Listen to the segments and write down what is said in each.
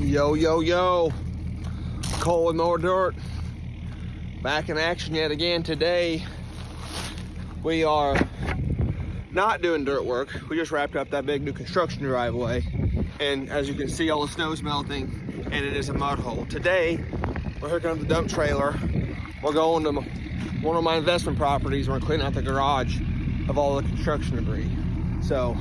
Yo, yo, yo. Cole with More Dirt. Back in action yet again today. We are not doing dirt work. We just wrapped up that big new construction driveway. And as you can see, all the snow's melting and it is a mud hole. Today, we're hooking up the dump trailer. We're going to one of my investment properties. We're cleaning out the garage of all the construction debris. So,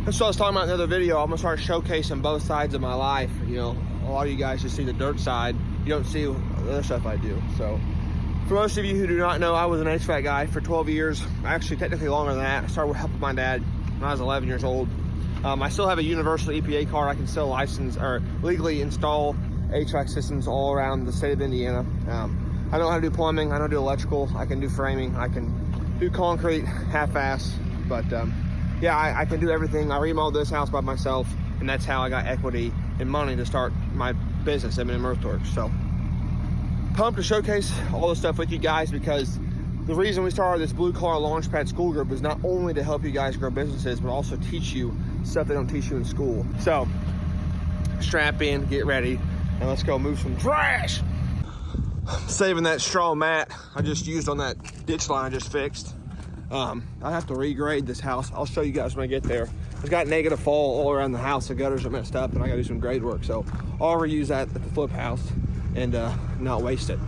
that's what I was talking about in the other video. I'm gonna start showcasing both sides of my life. You know, a lot of you guys just see the dirt side. You don't see the other stuff I do. So, for most of you who do not know, I was an HVAC guy for 12 years. Actually, technically longer than that. I started helping my dad when I was 11 years old. I still have a universal EPA card. I can still license or legally install HVAC systems all around the state of Indiana. I know how to do plumbing. I know how to do electrical. I can do framing. I can do concrete half-ass. But yeah, I can do everything. I remodeled this house by myself, and that's how I got equity and money to start my business, M&M Earthworks. So, pumped to showcase all this stuff with you guys, because the reason we started this blue collar Launchpad school group is not only to help you guys grow businesses, but also teach you stuff they don't teach you in school. So, strap in, get ready, and let's go move some trash. I'm saving that straw mat I just used on that ditch line I just fixed. I have to regrade this house. I'll show you guys when I get there. It's got negative fall all around the house. The gutters are messed up and I gotta do some grade work. So I'll reuse that at the flip house and not waste it.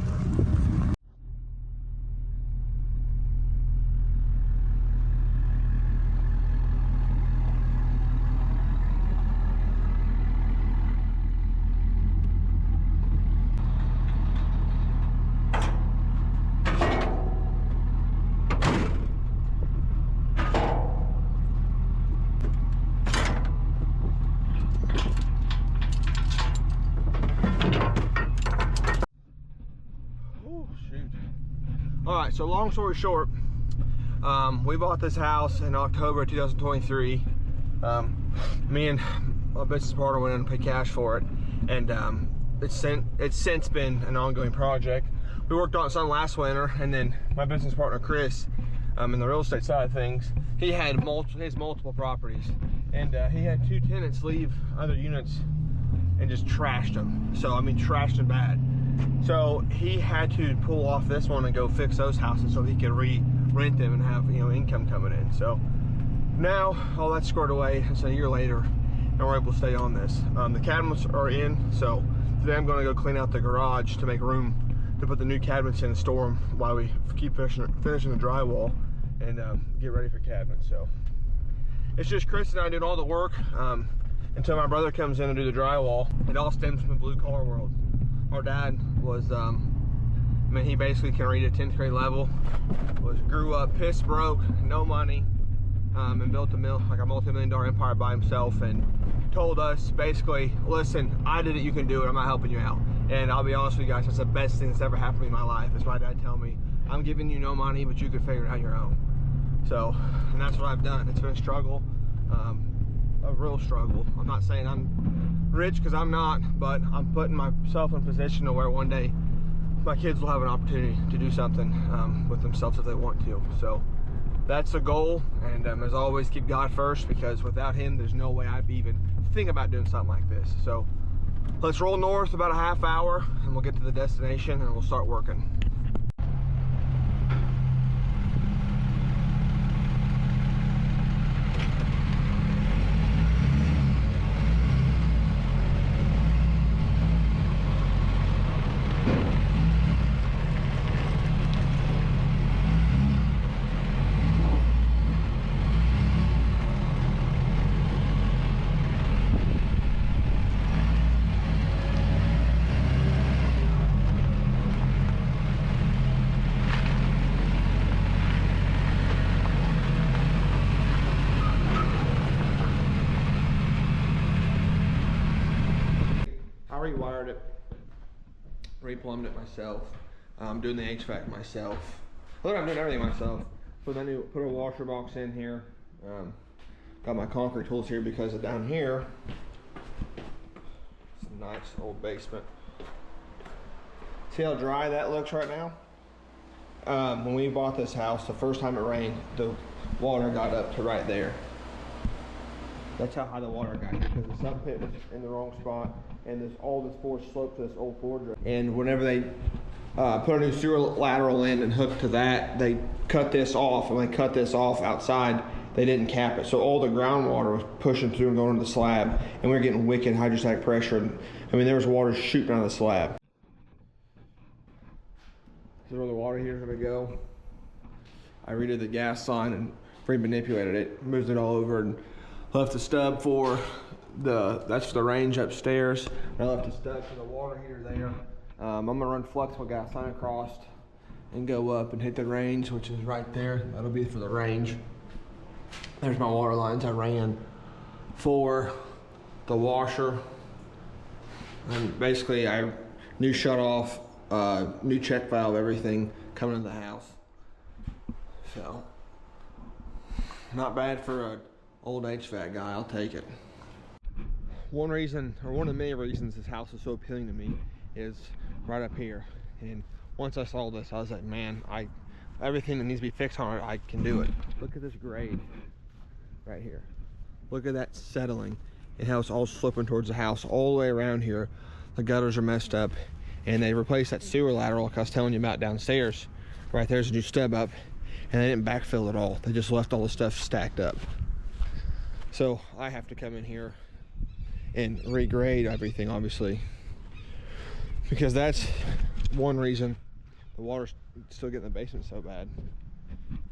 All right, so long story short, we bought this house in October 2023. Me and my business partner went in and paid cash for it, and it's since been an ongoing project. We worked on some last winter, and then my business partner Chris, in the real estate side of things, he had multiple properties, and he had 2 tenants leave other units and just trashed them. So I mean, trashed them bad. So he had to pull off this one and go fix those houses so he could rent them and have, you know, income coming in. So now all that's squared away. It's a year later and we're able to stay on this. The cabinets are in, so today I'm going to go clean out the garage to make room to put the new cabinets in and store them while we keep finishing the drywall and get ready for cabinets. So it's just Chris and I doing all the work until my brother comes in and do the drywall. It all stems from the blue collar world. Our dad was, I mean, he basically can read at 10th grade level, grew up piss broke, no money, and built like a multi-million-dollar empire by himself, and told us basically, listen, I did it, you can do it, I'm not helping you out. And I'll be honest with you guys, that's the best thing that's ever happened to me in my life, is my dad telling me, I'm giving you no money, but you could figure it out your own. So, and that's what I've done. It's been a struggle, a real struggle. I'm not saying I'm rich, because I'm not, but I'm putting myself in a position to where one day my kids will have an opportunity to do something with themselves if they want to. So that's the goal, and as always, keep God first, because without him there's no way I'd even think about doing something like this. So let's roll north about a half hour and we'll get to the destination and we'll start working. Rewired it, replumbed it myself. I'm doing the HVAC myself. Look, I'm doing everything myself. Put a washer box in here. Got my concrete tools here because down here, it's a nice old basement. See how dry that looks right now? When we bought this house, the first time it rained, the water got up to right there. That's how high the water got here, because the sump pit was in the wrong spot, and there's all this forced slope to this old floor drain. And whenever they put a new sewer lateral in and hooked to that, they cut this off, and they cut this off outside. They didn't cap it, so all the groundwater was pushing through and going to the slab, and we were getting wicked hydrostatic pressure. And, I mean, there was water shooting out of the slab. This is where the water heater is going to go. I redid the gas line and re-manipulated it, moved it all over, and left the stub for that's for the range upstairs. And I left the stub for the water heater there. I'm gonna run flexible gas line across and go up and hit the range, which is right there. That'll be for the range. There's my water lines I ran for the washer. And basically new shut off, new check valve, everything coming in the house. So, not bad for an old HVAC guy, I'll take it. One reason, or one of the many reasons this house is so appealing to me is right up here. And once I saw this, I was like, man, everything that needs to be fixed on it, I can do it. Look at this grade right here. Look at that settling and how it's all sloping towards the house all the way around here. The gutters are messed up, and they replaced that sewer lateral like I was telling you about downstairs. Right there's a new stub up, and they didn't backfill at all. They just left all the stuff stacked up. So I have to come in here and regrade everything, obviously, because that's one reason the water's still getting in the basement so bad,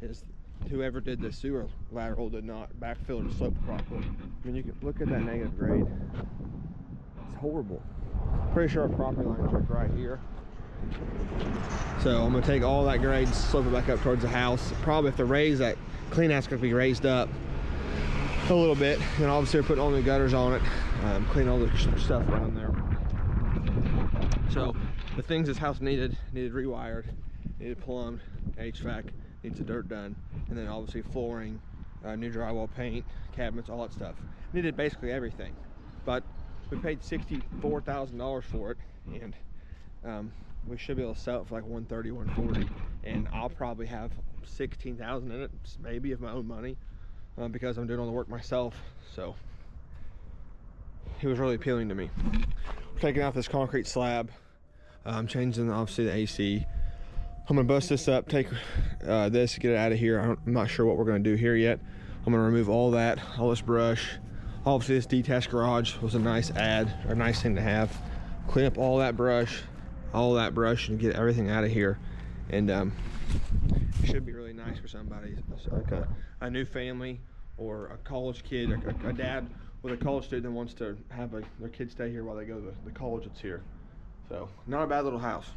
is whoever did the sewer lateral did not backfill the slope properly. I mean, you can look at that negative grade. It's horrible. Pretty sure our property line's like right here. So I'm gonna take all that grade and slope it back up towards the house. Probably if to raise that clean out's gonna be raised up a little bit, and obviously we're putting all new gutters on it, clean all the stuff around there. So the things this house needed rewired, needed plumbed, HVAC, needs the dirt done, and then obviously flooring, new drywall, paint, cabinets, all that stuff. Needed basically everything, but we paid $64,000 for it, and we should be able to sell it for like $130, $140, and I'll probably have $16,000 in it, maybe, of my own money, because I'm doing all the work myself. So it was really appealing to me. We're taking out this concrete slab. I'm changing obviously the AC. I'm gonna bust this up, take this, get it out of here. I'm not sure what we're gonna do here yet. I'm gonna remove all that, all this brush. Obviously this detached garage was a nice add, or a nice thing to have. Clean up all that brush, and get everything out of here. And it should be really nice for somebody, like a new family, or a college kid, a dad with a college student that wants to have their kid stay here while they go to the college that's here. So not a bad little house.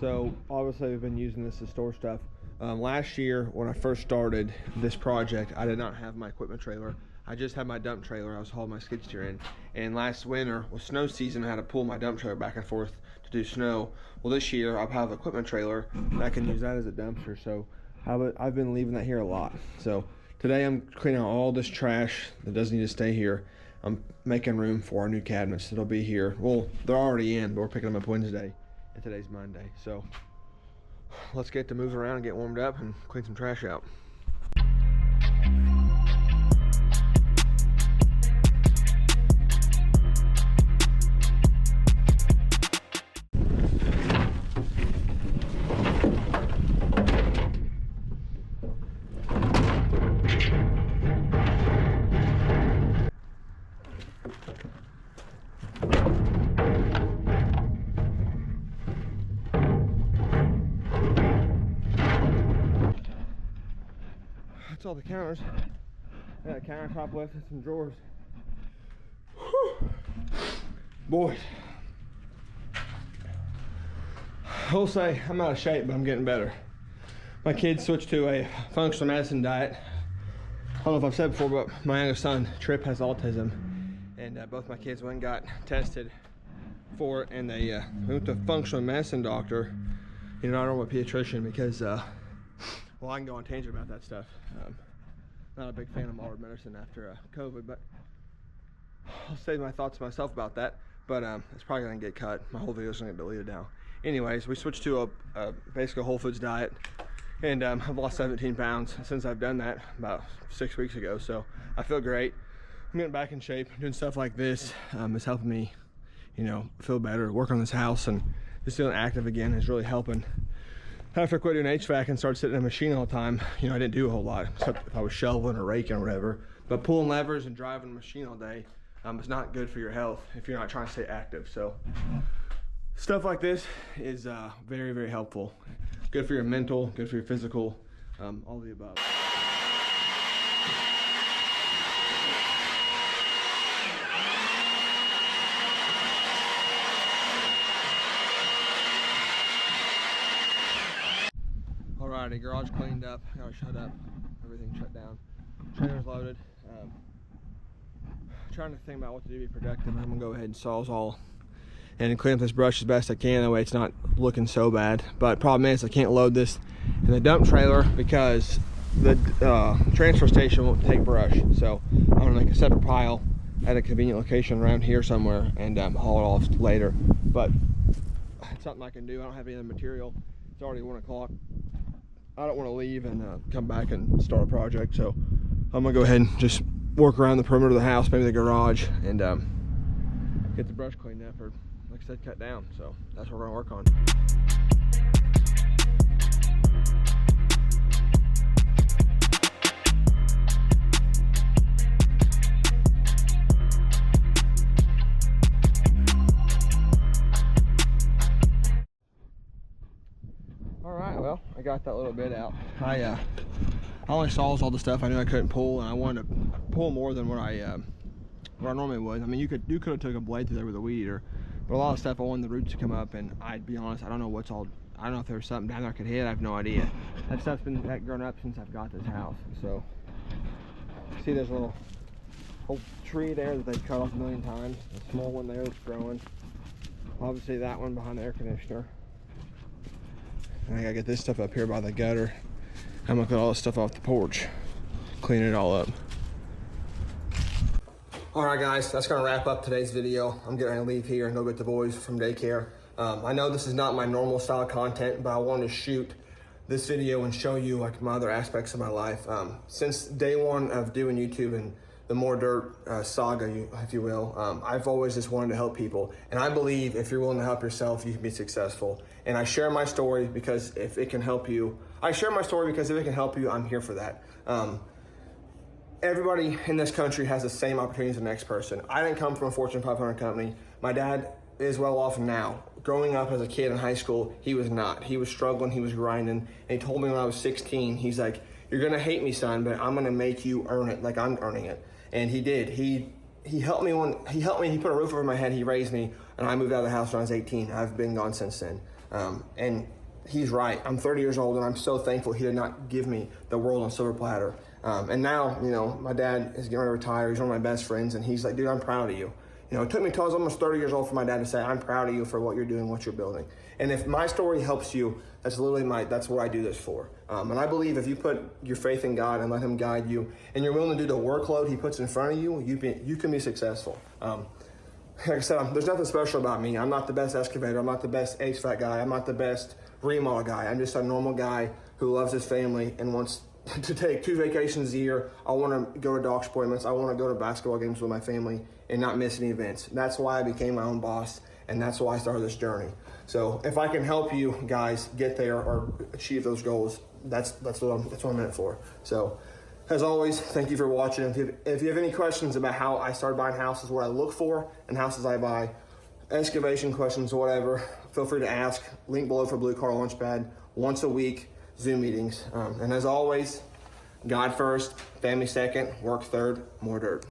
So obviously we've been using this to store stuff. Last year when I first started this project, I did not have my equipment trailer. I just had my dump trailer I was hauling my skid steer in. And last winter with snow season, I had to pull my dump trailer back and forth to do snow. Well, this year I'll have an equipment trailer and I can use that as a dumpster. So I've been leaving that here a lot. So today I'm cleaning out all this trash that doesn't need to stay here. I'm making room for our new cabinets that'll be here. Well, they're already in, but we're picking them up Wednesday, and today's Monday. So let's get to move around and get warmed up and clean some trash out. That's all the counters. Yeah, countertop left and some drawers. Whew. Boy, I'll say I'm out of shape, but I'm getting better. My kids switched to a functional medicine diet. I don't know if I've said before, but my youngest son, Trip, has autism, and both my kids went and got tested for it, and they went to a functional medicine doctor, not a pediatrician, because well, I can go on tangent about that stuff. Not a big fan of modern medicine after COVID, but I'll save my thoughts to myself about that. But it's probably gonna get cut. My whole video's gonna get deleted now. Anyways, we switched to a basically a whole foods diet, And I've lost 17 pounds since I've done that about 6 weeks ago. So I feel great. I'm getting back in shape. Doing stuff like this is helping me, you know, feel better. Work on this house and just feeling active again is really helping. After I quit doing HVAC and started sitting in a machine all the time, you know, I didn't do a whole lot, except if I was shoveling or raking or whatever. But pulling levers and driving a machine all day is not good for your health if you're not trying to stay active. So stuff like this is very, very helpful. Good for your mental, good for your physical, all of the above. Alrighty, garage cleaned up, got it shut up, everything shut down. Trailer's loaded. Trying to think about what to do to be productive. I'm gonna go ahead and Sawzall and clean up this brush as best I can, that way it's not looking so bad. But problem is I can't load this in the dump trailer because the transfer station won't take brush. So I'm gonna make a separate pile at a convenient location around here somewhere and haul it off later. But it's something I can do. I don't have any other material. It's already 1 o'clock. I don't want to leave and come back and start a project, so I'm gonna go ahead and just work around the perimeter of the house, maybe the garage, and get the brush cleaned up, or like I said, cut down. So that's what we're gonna work on. All right, well, I got that little bit out. I only saws all the stuff I knew I couldn't pull, and I wanted to pull more than what I normally would. I mean, you could have took a blade through there with a weed eater, but a lot of stuff I wanted the roots to come up, and I'd be honest, I don't know if there's something down there I could hit. I have no idea. That stuff's been grown up since I've got this house. So see, there's a little whole tree there that they've cut off a million times. A small one there that's growing. Obviously that one behind the air conditioner. And I gotta get this stuff up here by the gutter. I'm gonna put all this stuff off the porch, clean it all up. All right, guys, that's gonna wrap up today's video. I'm getting ready to leave here and go get the boys from daycare. I know this is not my normal style content, but I wanted to shoot this video and show you like my other aspects of my life. Since day one of doing YouTube and the More Dirt saga, if you will, I've always just wanted to help people. And I believe if you're willing to help yourself, you can be successful. And I share my story because if it can help you, I'm here for that. Everybody in this country has the same opportunities as the next person. I didn't come from a Fortune 500 company. My dad is well off now. Growing up as a kid in high school, he was not. He was struggling, he was grinding. And he told me when I was 16, he's like, "You're gonna hate me, son, but I'm gonna make you earn it like I'm earning it." And he did. He helped me he put a roof over my head, he raised me, and I moved out of the house when I was 18. I've been gone since then. And he's right. I'm 30 years old, and I'm so thankful he did not give me the world on a silver platter. And now, you know, my dad is getting ready to retire. He's one of my best friends, and he's like, "Dude, I'm proud of you." You know, it took me till I was almost 30 years old for my dad to say, "I'm proud of you for what you're doing, what you're building." And if my story helps you, that's what I do this for. And I believe if you put your faith in God and let him guide you, and you're willing to do the workload he puts in front of you, you can be successful. Like I said, there's nothing special about me. I'm not the best excavator. I'm not the best HVAC guy. I'm not the best remodel guy. I'm just a normal guy who loves his family and wants to take 2 vacations a year. I want to go to doc's appointments. I want to go to basketball games with my family and not miss any events. That's why I became my own boss, and that's why I started this journey. So if I can help you guys get there or achieve those goals, that's what I'm in it for. So as always, thank you for watching. If you have any questions about how I started buying houses, what I look for in houses I buy, excavation questions, whatever, feel free to ask. Link below for Blue Car Launchpad. Once a week, Zoom meetings. And as always, God first, family second, work third, more dirt.